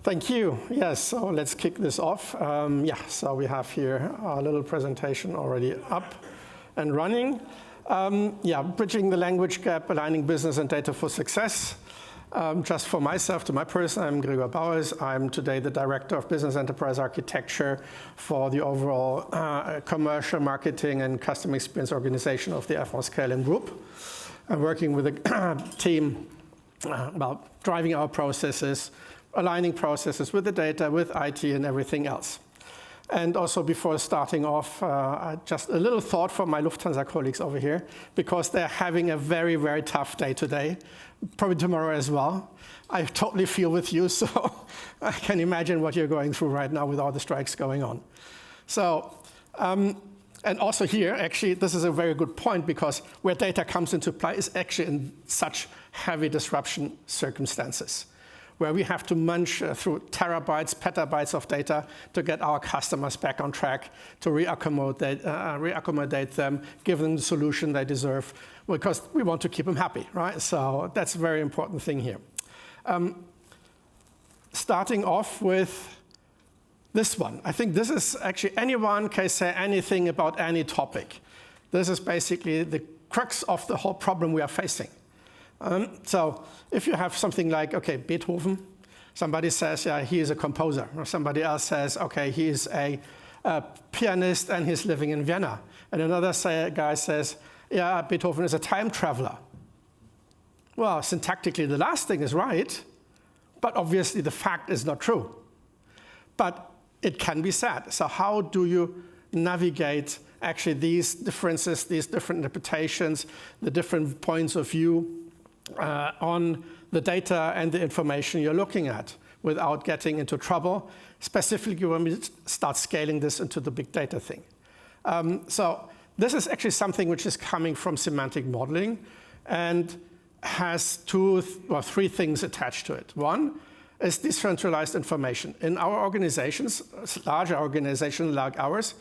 Thank you. Yes, so let's kick this off. So we have here our little presentation already up and running. Bridging the language gap, aligning business and data for success. Just for myself, to my person, I'm Gregor Baues. I'm today the Director of Business Enterprise Architecture for the overall commercial marketing and customer experience organization of the KLM Group. I'm working with a team about driving our processes, aligning processes with the data, with IT and everything else. And also before starting off, just a little thought from my Lufthansa colleagues over here, because they're having a very, very tough day today, probably tomorrow as well. I totally feel with you, so I can imagine what you're going through right now with all the strikes going on. So, and also here, actually, this is a very good point, because where data comes into play is actually in such heavy disruption circumstances, where we have to munch through terabytes, petabytes of data to get our customers back on track, to reaccommodate them, give them the solution they deserve, because we want to keep them happy, right? So that's a very important thing here. Starting off with this one. I think this is actually, anyone can say anything about any topic. This is basically the crux of the whole problem we are facing. So if you have something like, okay, Beethoven, somebody says, yeah, he is a composer. Or somebody else says, okay, he is a pianist and he's living in Vienna. And another guy says, yeah, Beethoven is a time traveler. Well, syntactically, the last thing is right, but obviously the fact is not true. But it can be said. So how do you navigate actually these differences, these different interpretations, the different points of view on the data and the information you're looking at without getting into trouble, specifically when we start scaling this into the big data thing. So this is actually something which is coming from semantic modeling and has two or three things attached to it. One is decentralized information. In our organizations, larger organizations like ours,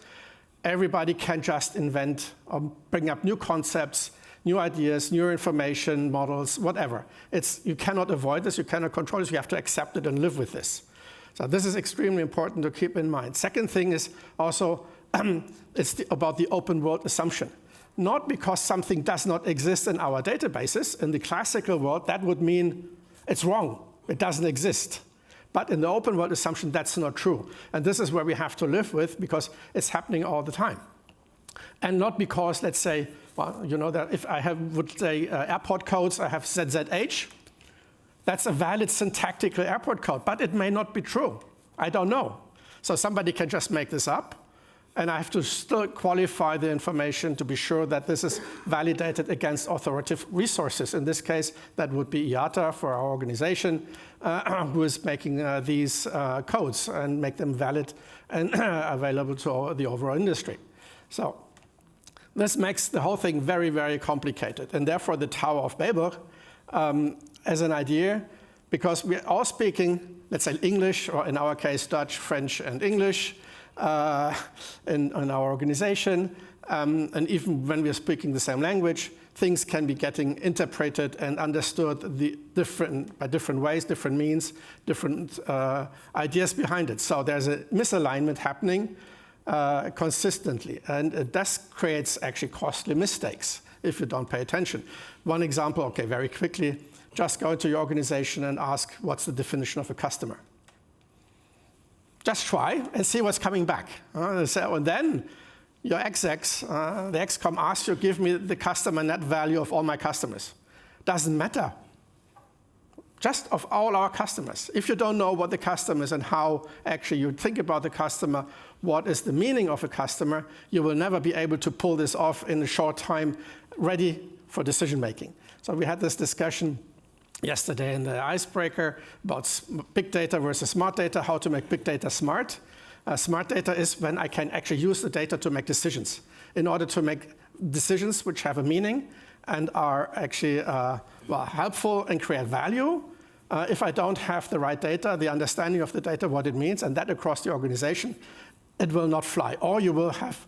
everybody can just invent or bring up new concepts, new ideas, new information, models, whatever. You cannot avoid this, you cannot control this, you have to accept it and live with this. So this is extremely important to keep in mind. Second thing is also, about the open world assumption. Not because something does not exist in our databases. In the classical world, that would mean it's wrong, it doesn't exist. But in the open world assumption, that's not true. And this is where we have to live with, because it's happening all the time. And not because, let's say, well, you know that if I would say airport codes, I have ZZH. That's a valid syntactical airport code, but it may not be true. I don't know. So somebody can just make this up, and I have to still qualify the information to be sure that this is validated against authoritative resources. In this case, that would be IATA for our organization, who is making these codes and make them valid and available to the overall industry. So this makes the whole thing very, very complicated. And therefore, the Tower of Babel as an idea, because we're all speaking, let's say, English, or in our case, Dutch, French, and English in our organization. And even when we're speaking the same language, things can be getting interpreted and understood by different ways, different means, different ideas behind it. So there's a misalignment happening consistently, and this creates actually costly mistakes if you don't pay attention. One example, okay, very quickly, just go into your organization and ask, what's the definition of a customer? Just try and see what's coming back. And then your execs, the excom asks you, give me the customer net value of all my customers. Doesn't matter. Just of all our customers. If you don't know what the customer is and how actually you think about the customer, what is the meaning of a customer, you will never be able to pull this off in a short time, ready for decision making. So we had this discussion yesterday in the icebreaker about big data versus smart data, how to make big data smart. Smart data is when I can actually use the data to make decisions. In order to make decisions which have a meaning and are actually helpful and create value, if I don't have the right data, the understanding of the data, what it means, and that across the organization, it will not fly. Or you will have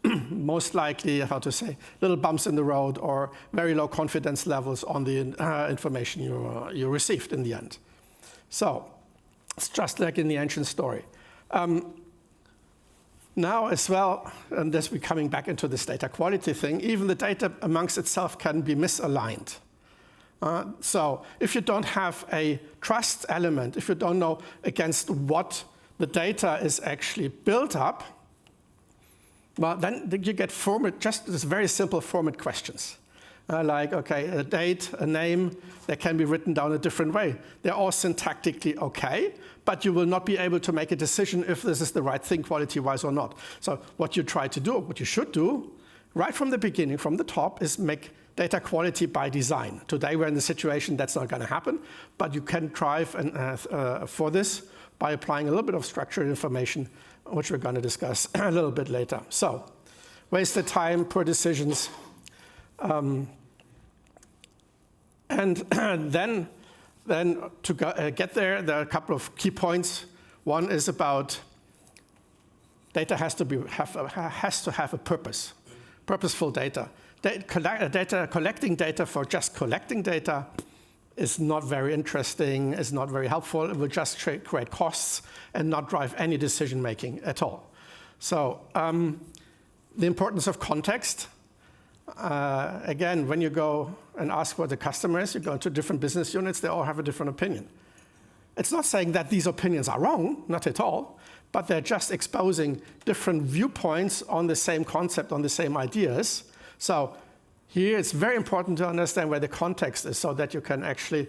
most likely, little bumps in the road or very low confidence levels on the information you received in the end. So It's just like in the ancient story. Now as well, and this we're coming back into this data quality thing, even the data amongst itself can be misaligned. So if you don't have a trust element, if you don't know against what the data is actually built up, well, then you get just this very simple format questions. Like, okay, a date, a name, they can be written down a different way. They're all syntactically okay, but you will not be able to make a decision if this is the right thing quality-wise or not. So what you try to do, what you should do, right from the beginning, from the top, is make data quality by design. Today we're in the situation that's not going to happen, but you can try for this by applying a little bit of structured information, which we're going to discuss a little bit later. So, wasted time, poor decisions. And then to get there are a couple of key points. One is about data has to have a purpose, purposeful data. Collecting data for just collecting data is not very interesting, is not very helpful. It will just create costs and not drive any decision making at all. So the importance of context. Again, when you go and ask what the customer is, you go into different business units, they all have a different opinion. It's not saying that these opinions are wrong, not at all, but they're just exposing different viewpoints on the same concept, on the same ideas. So here it's very important to understand where the context is so that you can actually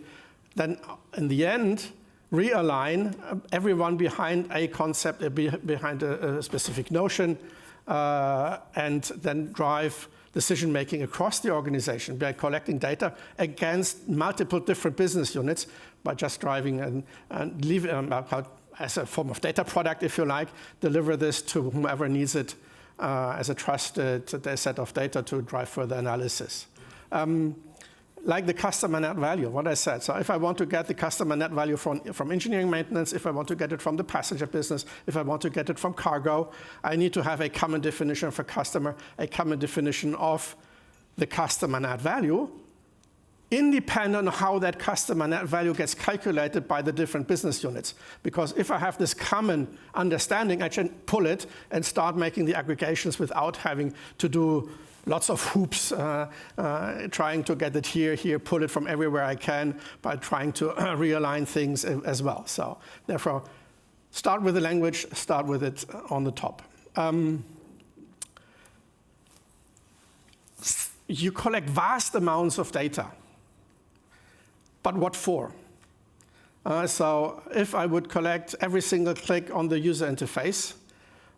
then, in the end, realign everyone behind a concept, behind a specific notion, and then drive decision-making across the organization by collecting data against multiple different business units by just driving and leave as a form of data product, if you like, deliver this to whomever needs it as a trusted set of data to drive further analysis. Like the customer net value, what I said. So if I want to get the customer net value from engineering maintenance, if I want to get it from the passenger business, if I want to get it from cargo, I need to have a common definition for customer, a common definition of the customer net value, independent of how that customer net value gets calculated by the different business units. Because if I have this common understanding, I can pull it and start making the aggregations without having to do lots of hoops, trying to get it here, pull it from everywhere I can by trying to realign things as well. So therefore, start with the language, start with it on the top. You collect vast amounts of data, but what for? So if I would collect every single click on the user interface,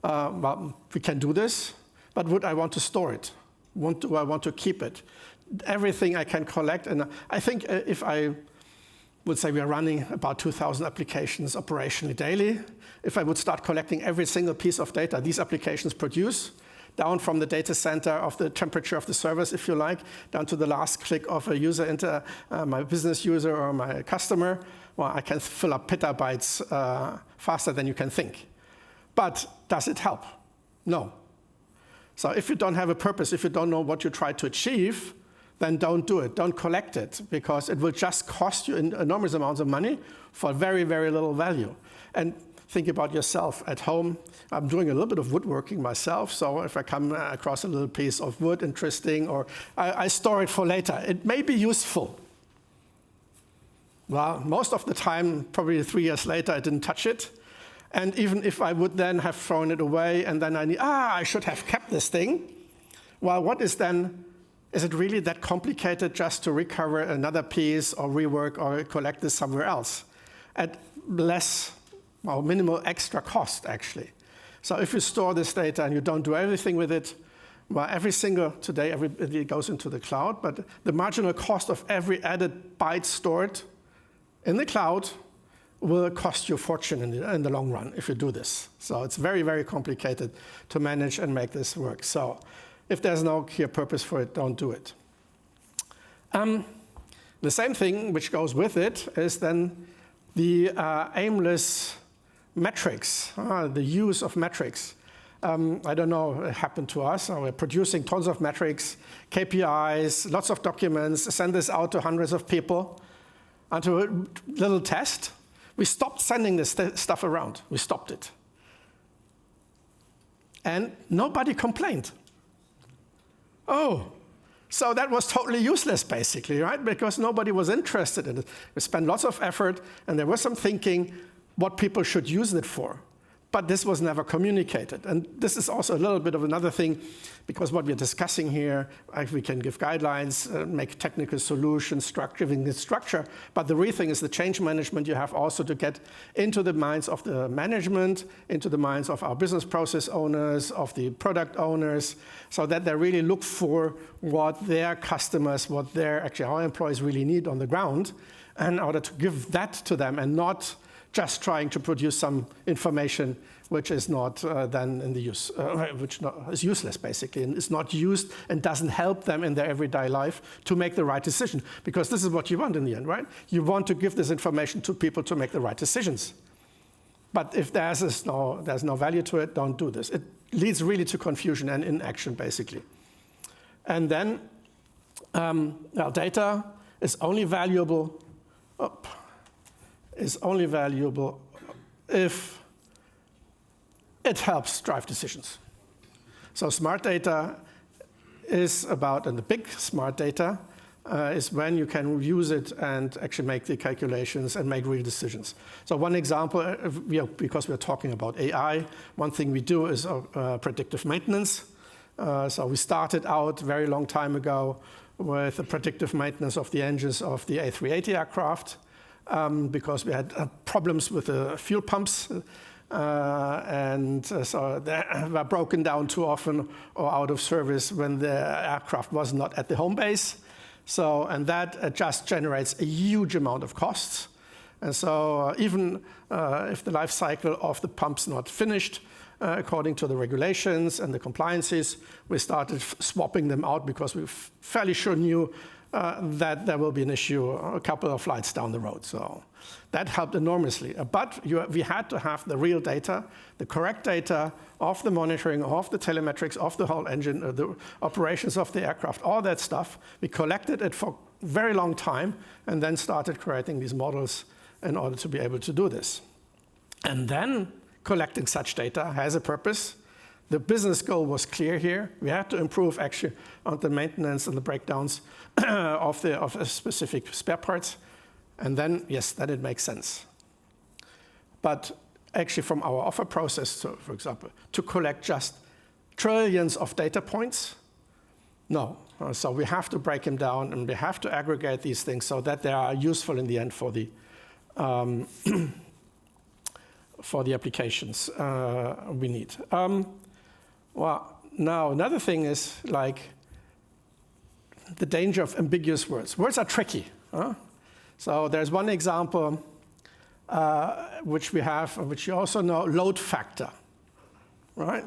well, we can do this, but would I want to store it? Do I want to keep it? Everything I can collect, and I think if I would say we are running about 2,000 applications operationally daily, if I would start collecting every single piece of data these applications produce, down from the data center of the temperature of the servers, if you like, down to the last click of a user into my business user or my customer, well, I can fill up petabytes faster than you can think. But does it help? No. So if you don't have a purpose, if you don't know what you try to achieve, then don't do it. Don't collect it, because it will just cost you enormous amounts of money for very, very little value. And think about yourself at home. I'm doing a little bit of woodworking myself, so if I come across a little piece of wood, interesting, or I store it for later, it may be useful. Well, most of the time, probably 3 years later, I didn't touch it. And even if I would then have thrown it away and then I should have kept this thing, well, what is then, is it really that complicated just to recover another piece or rework or collect this somewhere else at less, well, minimal extra cost, actually? So if you store this data and you don't do everything with it, well, today everybody goes into the cloud, but the marginal cost of every added byte stored in the cloud will cost you a fortune in the long run if you do this. So it's very, very complicated to manage and make this work. So if there's no clear purpose for it, don't do it. The same thing which goes with it is then the aimless metrics, the use of metrics. I don't know, it happened to us. We're producing tons of metrics, KPIs, lots of documents, send this out to hundreds of people, onto a little test. we stopped sending this stuff around. We stopped it. And nobody complained. Oh, so that was totally useless, basically, right? Because nobody was interested in it. We spent lots of effort, and there was some thinking what people should use it for. But this was never communicated. And this is also a little bit of another thing, because what we're discussing here, we can give guidelines, make technical solutions, giving it structure. But the real thing is the change management you have also to get into the minds of the management, into the minds of our business process owners, of the product owners, so that they really look for what their customers, what our employees really need on the ground, in order to give that to them and not just trying to produce some information which is not then in the use, which is useless basically, and is not used and doesn't help them in their everyday life to make the right decision. Because this is what you want in the end, right? You want to give this information to people to make the right decisions. But if there's no value to it, don't do this. It leads really to confusion and inaction basically. And then data is only valuable. Is only valuable if it helps drive decisions. So smart data is about, and the big smart data is when you can use it and actually make the calculations and make real decisions. So one example, because we're talking about AI, one thing we do is predictive maintenance. So we started out a very long time ago with the predictive maintenance of the engines of the A380 aircraft. Because we had problems with the fuel pumps, so they were broken down too often or out of service when the aircraft was not at the home base. And that just generates a huge amount of costs. And so even if the life cycle of the pump's not finished, according to the regulations and the compliances, we started swapping them out because we fairly sure knew that there will be an issue a couple of flights down the road. So that helped enormously. But we had to have the real data, the correct data of the monitoring, of the telemetrics, of the whole engine, the operations of the aircraft, all that stuff. We collected it for a very long time and then started creating these models in order to be able to do this. And then collecting such data has a purpose. The business goal was clear here. We had to improve actually on the maintenance and the breakdowns of specific spare parts. And then, yes, then it makes sense. But actually from our offer process, for example, to collect just trillions of data points, no. So we have to break them down and we have to aggregate these things so that they are useful in the end for the applications we need. Well, now another thing is like the danger of ambiguous words. Words are tricky. So there's one example which we have, which you also know, load factor, right?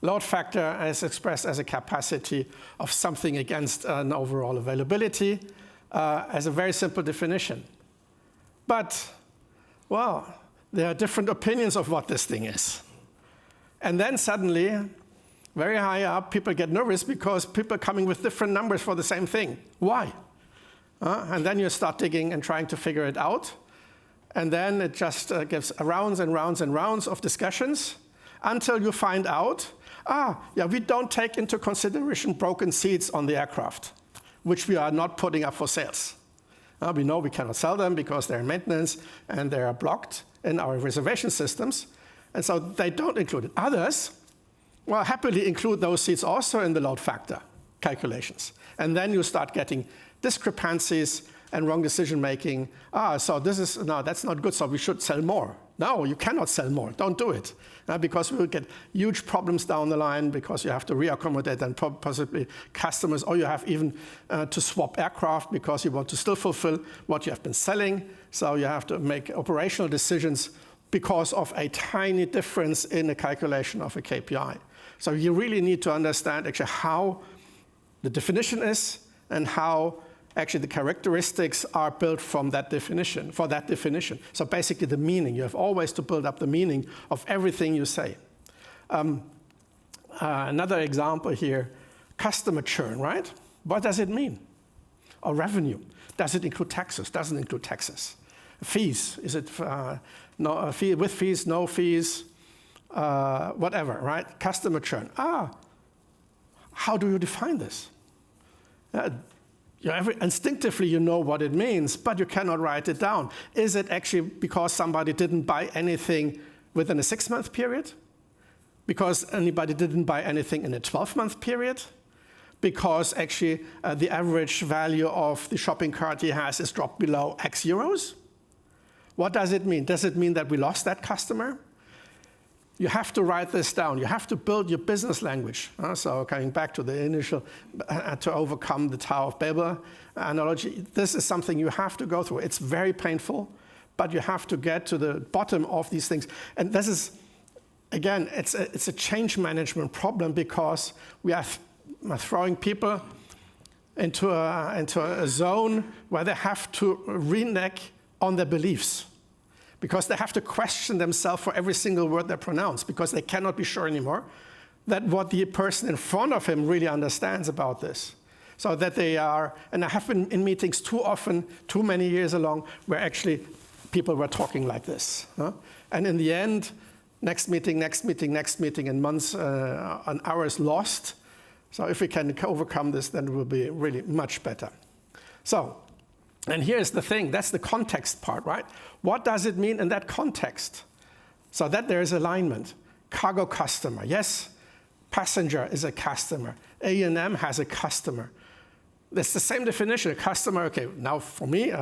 Load factor is expressed as a capacity of something against an overall availability as a very simple definition. But, well, there are different opinions of what this thing is. And then suddenly, very high up, people get nervous because people are coming with different numbers for the same thing. Why? And then you start digging and trying to figure it out. And then it just gives rounds and rounds and rounds of discussions until you find out, we don't take into consideration broken seats on the aircraft, which we are not putting up for sales. We know we cannot sell them because they're in maintenance and they are blocked in our reservation systems. And so they don't include it. Others, well, happily include those seats also in the load factor calculations. And then you start getting discrepancies and wrong decision making. So that's not good, so we should sell more. No, you cannot sell more. Don't do it. Because we will get huge problems down the line because you have to reaccommodate and possibly customers, or you have even to swap aircraft because you want to still fulfill what you have been selling. So you have to make operational decisions because of a tiny difference in the calculation of a KPI. So you really need to understand actually how the definition is and how actually the characteristics are built from that definition, for that definition. So basically the meaning. You have always to build up the meaning of everything you say. Another example here, customer churn, right? What does it mean? Or revenue. Does it include taxes? Doesn't include taxes. Fees, is it no, fee, with fees, no fees, whatever, right? Customer churn. How do you define this? Instinctively you know what it means, but you cannot write it down. Is it actually because somebody didn't buy anything within a 6-month period? Because anybody didn't buy anything in a 12-month period? Because actually the average value of the shopping cart he has is dropped below X euros? What does it mean? Does it mean that we lost that customer? You have to write this down. You have to build your business language. So coming back to the initial, to overcome the Tower of Babel analogy, this is something you have to go through. It's very painful, but you have to get to the bottom of these things. And this is, again, it's a change management problem because we are throwing people into a zone where they have to renege on their beliefs, because they have to question themselves for every single word they pronounce, because they cannot be sure anymore that what the person in front of him really understands about this. So that they are, and I have been in meetings too often, too many years along, where actually people were talking like this. And in the end, next meeting, and months and hours lost. So if we can overcome this, then it will be really much better. So, and here's the thing, that's the context part, right? What does it mean in that context? So that there is alignment. Cargo customer, yes, passenger is a customer. A&M has a customer. It's the same definition, a customer, okay, now for me,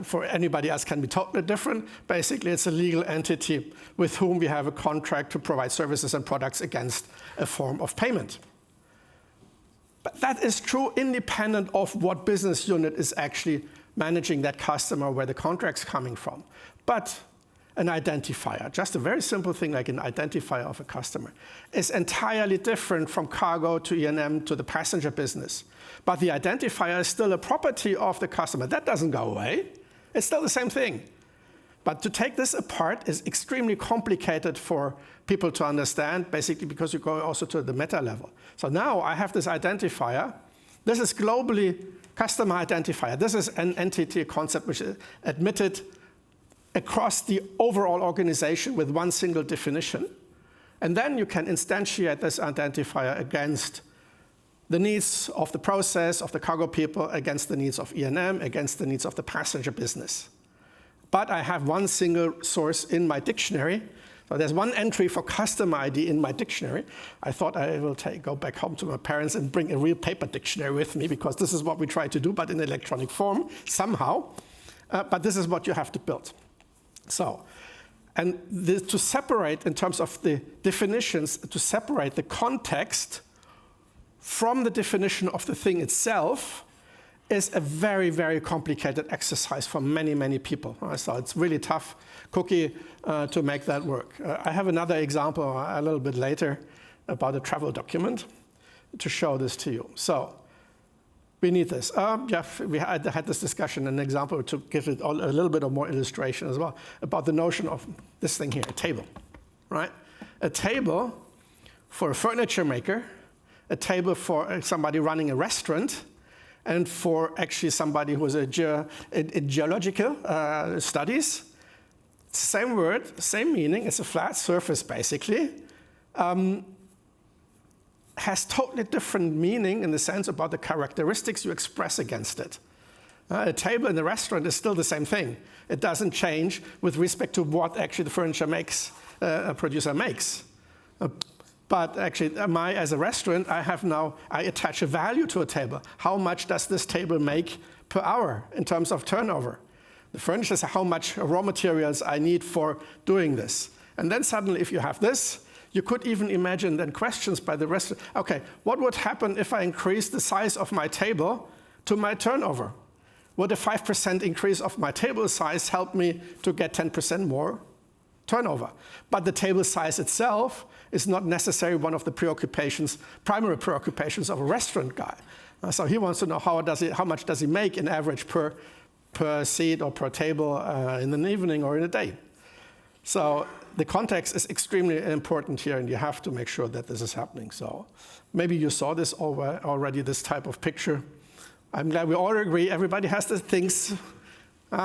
for anybody else can be totally different. Basically, it's a legal entity with whom we have a contract to provide services and products against a form of payment. But that is true independent of what business unit is actually managing that customer, where the contract's coming from. But an identifier, just a very simple thing like an identifier of a customer, is entirely different from cargo to E&M to the passenger business. But the identifier is still a property of the customer. That doesn't go away. It's still the same thing. But to take this apart is extremely complicated for people to understand, basically because you go also to the meta level. So now I have this identifier. This is globally customer identifier. This is an entity concept which is admitted across the overall organization with one single definition. And then you can instantiate this identifier against the needs of the process, of the cargo people, against the needs of E&M, against the needs of the passenger business. But I have one single source in my dictionary. So there's one entry for customer ID in my dictionary. I thought I will go back home to my parents and bring a real paper dictionary with me, because this is what we try to do, but in electronic form, somehow. But this is what you have to build. So, and to separate, in terms of the definitions, to separate the context from the definition of the thing itself is a very, very complicated exercise for many, many people. So it's really tough cookie to make that work. I have another example a little bit later about a travel document to show this to you. So we need this. We had this discussion, an example to give it a little bit of more illustration as well, about the notion of this thing here, a table, right? A table for a furniture maker, a table for somebody running a restaurant, and for actually somebody who is in geological studies. Same word, same meaning, it's a flat surface basically. Has totally different meaning in the sense about the characteristics you express against it. A table in the restaurant is still the same thing. It doesn't change with respect to what actually the furniture producer makes. But actually, as a restaurant, I attach a value to a table. How much does this table make per hour in terms of turnover? The furniture is how much raw materials I need for doing this. And then suddenly, if you have this, you could even imagine then questions by the restaurant. Okay, what would happen if I increase the size of my table to my turnover? Would a 5% increase of my table size help me to get 10% more turnover? But the table size itself is not necessarily one of the primary preoccupations of a restaurant guy. So he wants to know how much does he make in average per seat or per table in an evening or in a day. So the context is extremely important here, and you have to make sure that this is happening. So maybe you saw this already, this type of picture. I'm glad we all agree everybody has the things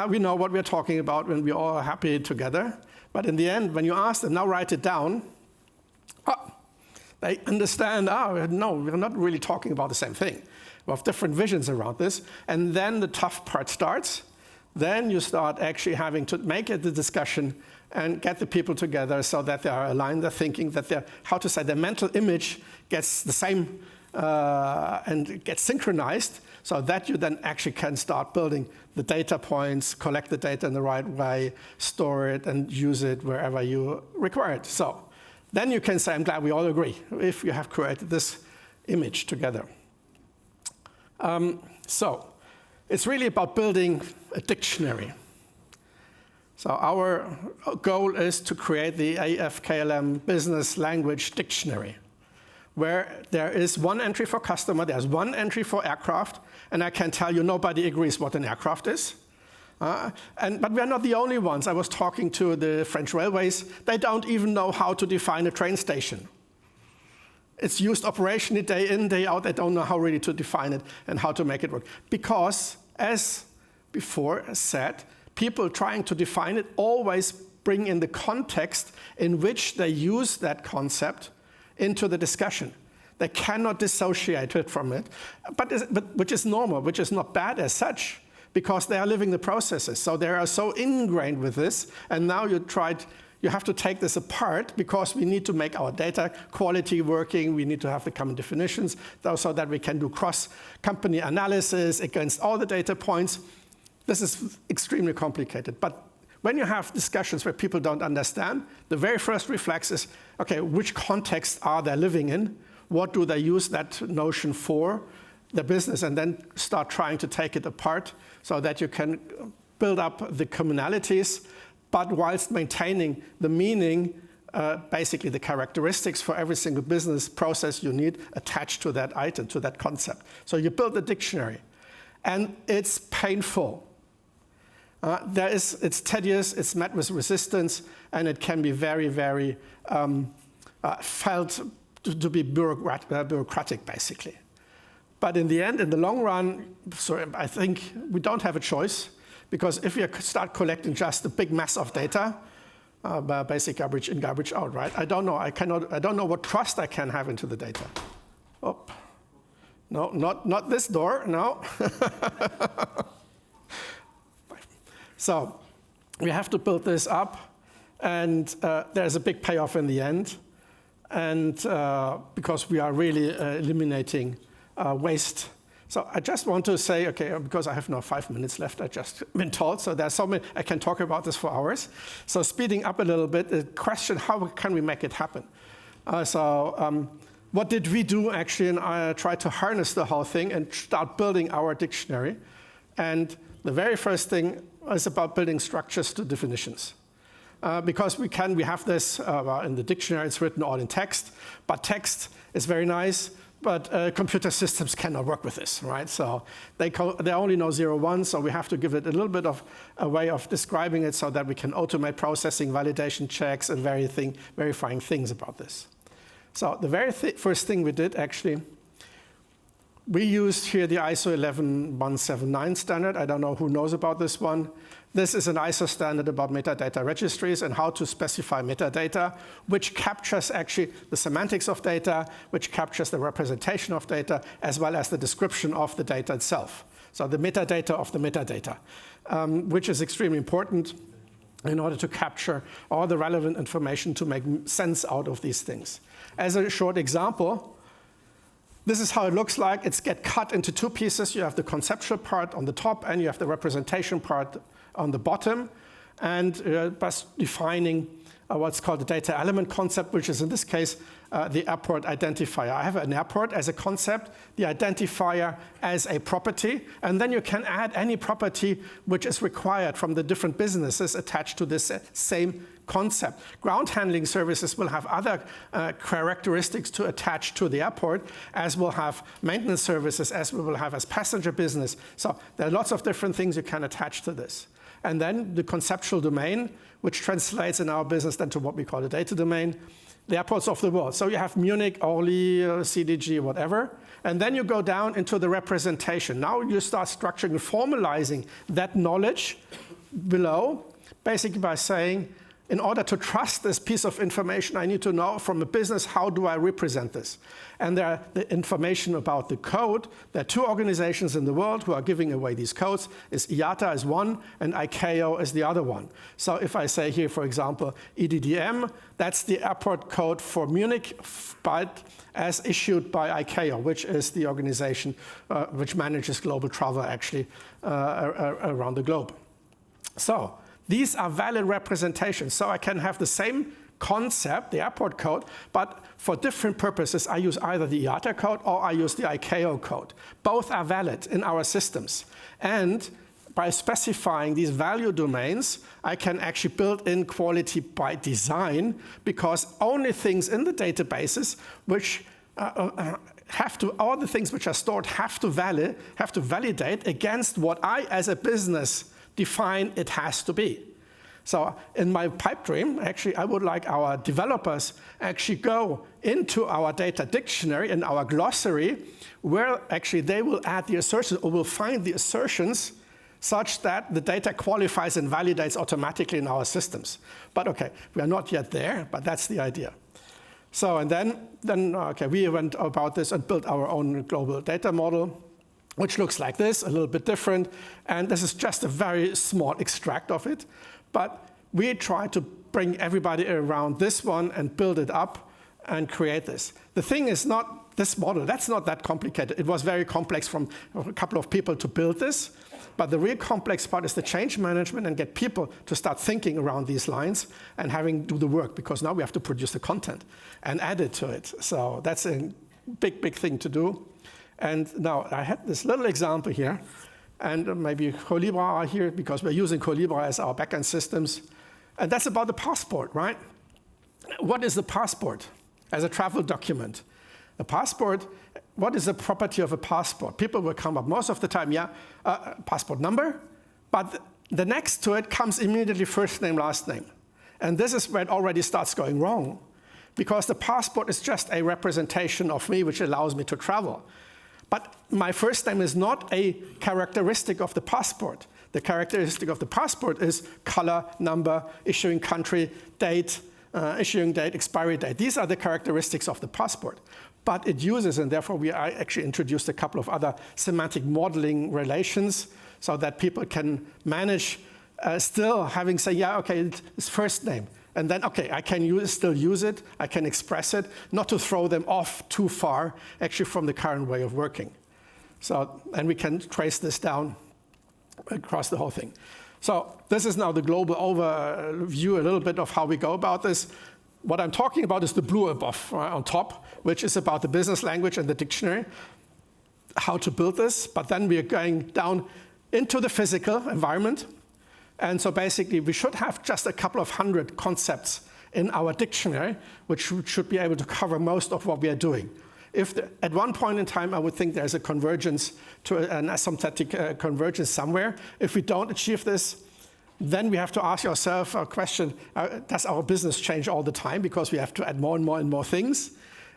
We know what we're talking about when we're all happy together. But in the end, when you ask them, now write it down, they understand, no, we're not really talking about the same thing. We have different visions around this. And then the tough part starts. Then you start actually having to make it the discussion and get the people together so that they are aligned, they're thinking, that their mental image gets the same and gets synchronized, so that you then actually can start building the data points, collect the data in the right way, store it, and use it wherever you require it. So then you can say, I'm glad we all agree, if you have created this image together. So it's really about building a dictionary. So our goal is to create the AF/KLM Business Language Dictionary, where there is one entry for customer, there's one entry for aircraft, and I can tell you nobody agrees what an aircraft is. But we are not the only ones. I was talking to the French railways. They don't even know how to define a train station. It's used operationally day in, day out. They don't know how really to define it and how to make it work. Because, as before said, people trying to define it always bring in the context in which they use that concept into the discussion. They cannot dissociate it from it, but which is normal, which is not bad as such, because they are living the processes. So they are so ingrained with this, and now you have to take this apart, because we need to make our data quality working. We need to have the common definitions so that we can do cross-company analysis against all the data points. This is extremely complicated. But when you have discussions where people don't understand, the very first reflex is, okay, which context are they living in? What do they use that notion for, the business? And then start trying to take it apart so that you can build up the commonalities, but whilst maintaining the meaning, basically the characteristics for every single business process you need attached to that item, to that concept. So you build a dictionary, and it's painful. It's tedious, it's met with resistance, and it can be very, very felt to be bureaucratic, basically. But in the end, in the long run, I think we don't have a choice, because if you start collecting just a big mass of data, basic garbage in, garbage out, right? I don't know. I don't know what trust I can have into the data. Oh, no, not this door. No. So we have to build this up, and there's a big payoff in the end, and because we are really eliminating waste. So I just want to say, okay, because I have now 5 minutes left, I just been told, so there's so many, I can talk about this for hours. So speeding up a little bit, the question, how can we make it happen? What did we do actually? And I tried to harness the whole thing and start building our dictionary. And the very first thing is about building structures to definitions. Because we have this in the dictionary, it's written all in text, but text is very nice. But computer systems cannot work with this, right? So they only know 0, 1, so we have to give it a little bit of a way of describing it so that we can automate processing, validation checks, and verifying things about this. So the very first thing we did, actually, we used here the ISO 11179 standard. I don't know who knows about this one. This is an ISO standard about metadata registries and how to specify metadata, which captures actually the semantics of data, which captures the representation of data, as well as the description of the data itself. So the metadata of the metadata, which is extremely important in order to capture all the relevant information to make sense out of these things. As a short example, this is how it looks like. It's get cut into 2 pieces. You have the conceptual part on the top, and you have the representation part on the bottom, and by defining what's called the data element concept, which is in this case the airport identifier. I have an airport as a concept, the identifier as a property, and then you can add any property which is required from the different businesses attached to this same concept. Ground handling services will have other characteristics to attach to the airport, as will have maintenance services, as we will have as passenger business. So there are lots of different things you can attach to this. and then the conceptual domain, which translates in our business then to what we call the data domain, the airports of the world. So you have Munich, Orly, CDG, whatever, and then you go down into the representation. Now you start structuring and formalizing that knowledge below, basically by saying, in order to trust this piece of information, I need to know from a business, how do I represent this? And there are the information about the code. There are two organizations in the world who are giving away these codes. IATA is one, and ICAO is the other one. So if I say here, for example, EDDM, that's the airport code for Munich, but as issued by ICAO, which is the organization which manages global travel actually around the globe. So these are valid representations. So I can have the same concept, the airport code, but for different purposes, I use either the IATA code or I use the ICAO code. Both are valid in our systems. And by specifying these value domains, I can actually build in quality by design, because only things in the databases which all the things which are stored have to validate against what I, as a business, define it has to be. So in my pipe dream, actually, I would like our developers actually go into our data dictionary and our glossary, where actually they will add the assertions or will find the assertions such that the data qualifies and validates automatically in our systems. But okay, we are not yet there, but that's the idea. So, and then okay, we went about this and built our own global data model, which looks like this, a little bit different. And this is just a very small extract of it. But we try to bring everybody around this one and build it up and create this. The thing is not this model. That's not that complicated. It was very complex from a couple of people to build this. But the real complex part is the change management and get people to start thinking around these lines and having do the work, because now we have to produce the content and add it to it. So that's a big, big thing to do. And now I had this little example here, and maybe Colibra are here because we're using Colibra as our backend systems. And that's about the passport, right? What is the passport as a travel document? A passport, what is the property of a passport? People will come up most of the time, passport number, but the next to it comes immediately first name, last name. And this is where it already starts going wrong, because the passport is just a representation of me, which allows me to travel. But my first name is not a characteristic of the passport. The characteristic of the passport is color, number, issuing country, date, issuing date, expiry date. These are the characteristics of the passport. But it uses, and therefore I actually introduced a couple of other semantic modeling relations so that people can manage still having say, yeah, okay, it's first name. And then, okay, I can still use it, I can express it, not to throw them off too far, actually, from the current way of working. So, and we can trace this down across the whole thing. So this is now the global overview, a little bit of how we go about this. What I'm talking about is the blue above, right, on top, which is about the business language and the dictionary, how to build this. But then we are going down into the physical environment. And so basically, we should have just a couple of hundred concepts in our dictionary, which should be able to cover most of what we are doing. If at one point in time, I would think there's a convergence to an asymptotic convergence somewhere. If we don't achieve this, then we have to ask ourselves a question, does our business change all the time? Because we have to add more and more and more things.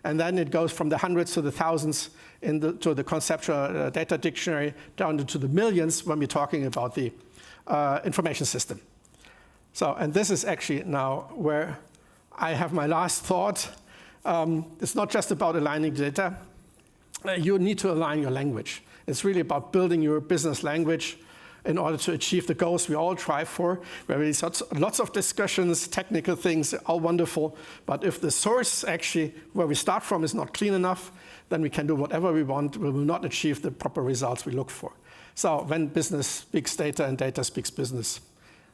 And then it goes from the hundreds to the thousands to the conceptual data dictionary, down to the millions when we're talking about the information system. So, and this is actually now where I have my last thought. It's not just about aligning data. You need to align your language. It's really about building your business language in order to achieve the goals we all try for. There are lots of discussions, technical things, all wonderful. But if the source actually, where we start from, is not clean enough, then we can do whatever we want. We will not achieve the proper results we look for. So when business speaks data and data speaks business,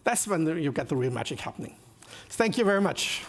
that's when you get the real magic happening. Thank you very much.